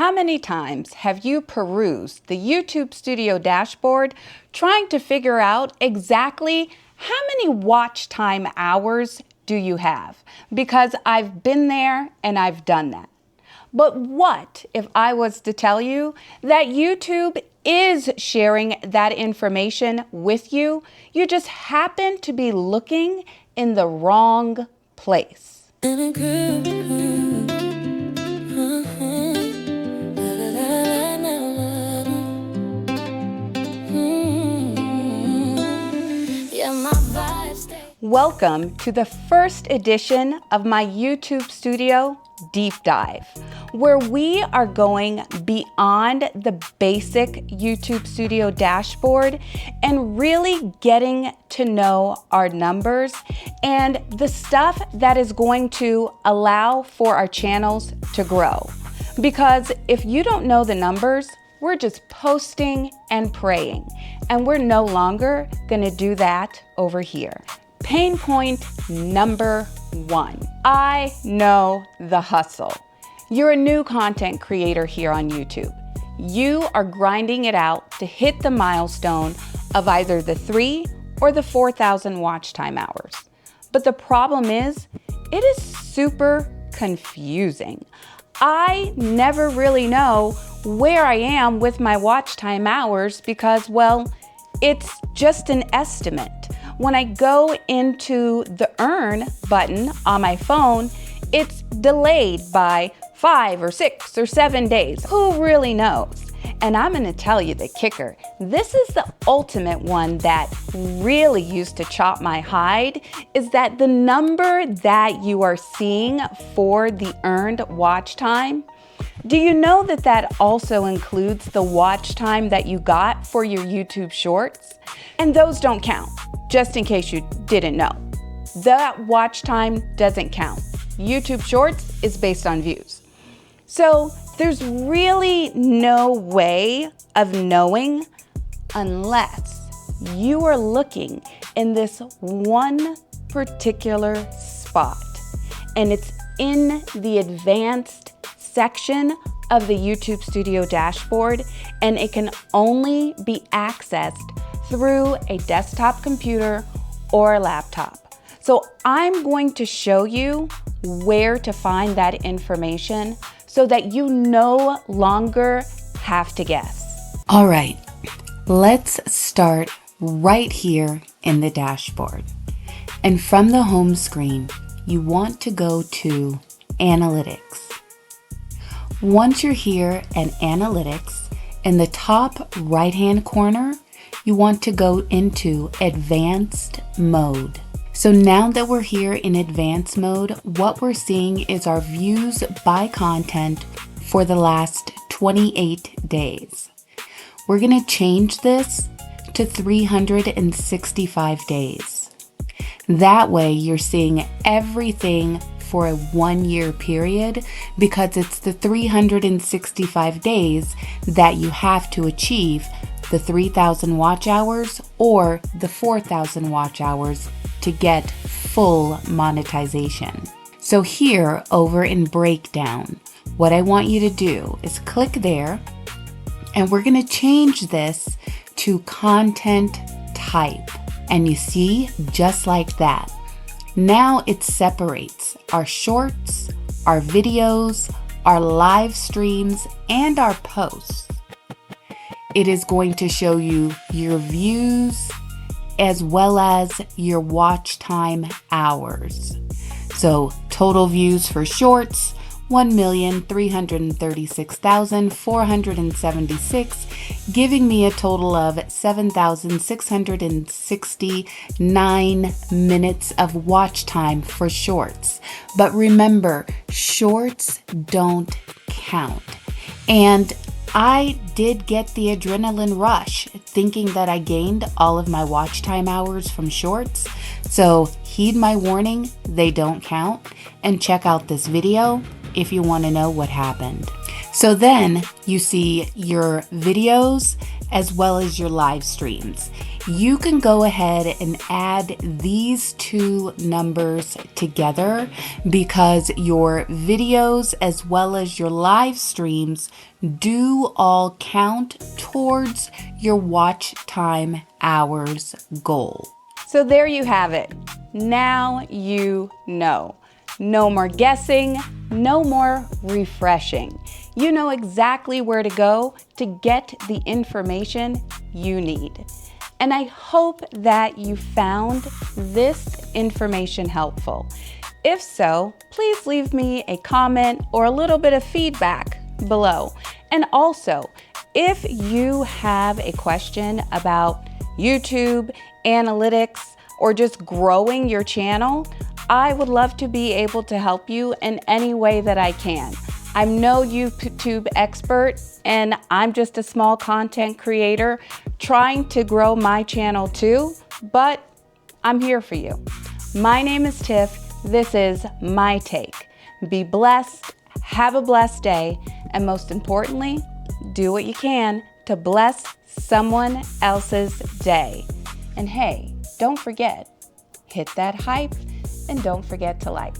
How many times have you perused the YouTube Studio dashboard trying to figure out exactly how many watch time hours do you have? Because I've been there and I've done that. But what if I was to tell you that YouTube is sharing that information with you? You just happen to be looking in the wrong place. Welcome to the first edition of my YouTube Studio Deep Dive, where we are going beyond the basic YouTube Studio dashboard and really getting to know our numbers and the stuff that is going to allow for our channels to grow. Because if you don't know the numbers, we're just posting and praying, and we're no longer gonna do that over here. Pain point number one. I know the hustle. You're a new content creator here on YouTube. You are grinding it out to hit the milestone of either the 3,000 or the 4,000 watch time hours. But the problem is, it is super confusing. I never really know where I am with my watch time hours because, well, it's just an estimate. When I go into the earn button on my phone, it's delayed by 5 or 6 or 7 days. Who really knows? And I'm gonna tell you the kicker. This is the ultimate one that really used to chop my hide, is that the number that you are seeing for the earned watch time, do you know that that also includes the watch time that you got for your YouTube shorts? And those don't count, just in case you didn't know. That watch time doesn't count. YouTube Shorts is based on views. So there's really no way of knowing unless you are looking in this one particular spot. And it's in the advanced section of the YouTube Studio dashboard, and it can only be accessed through a desktop computer or a laptop. So I'm going to show you where to find that information so that you no longer have to guess. All right, let's start right here in the dashboard. And from the home screen, you want to go to Analytics. Once you're here at Analytics, in the top right-hand corner, you want to go into Advanced Mode. So now that we're here in Advanced Mode, what we're seeing is our views by content for the last 28 days. We're gonna change this to 365 days. That way you're seeing everything for a 1-year period, because it's the 365 days that you have to achieve the 3,000 watch hours or the 4,000 watch hours to get full monetization. So here over in Breakdown, what I want you to do is click there, and we're gonna change this to Content Type. And you see, just like that. Now it separates our shorts, our videos, our live streams, and our posts. It is going to show you your views as well as your watch time hours. So total views for shorts, 1,336,476, giving me a total of 7,669 minutes of watch time for shorts. But remember, shorts don't count. And I did get the adrenaline rush thinking that I gained all of my watch time hours from shorts. So heed my warning, they don't count. And check out this video if you want to know what happened. So then you see your videos as well as your live streams. you can go ahead and add these two numbers together because your videos as well as your live streams do all count towards your watch time hours goal. So there you have it. Now you know. No more guessing, no more refreshing. You know exactly where to go to get the information you need. And I hope that you found this information helpful. If so, please leave me a comment or a little bit of feedback below. And also, if you have a question about YouTube, analytics, or just growing your channel, I would love to be able to help you in any way that I can. I'm no YouTube expert, and I'm just a small content creator trying to grow my channel too, but I'm here for you. My name is Tiff. This is My Take. Be blessed, have a blessed day, and most importantly, do what you can to bless someone else's day. And hey, don't forget, hit that hype and don't forget to like.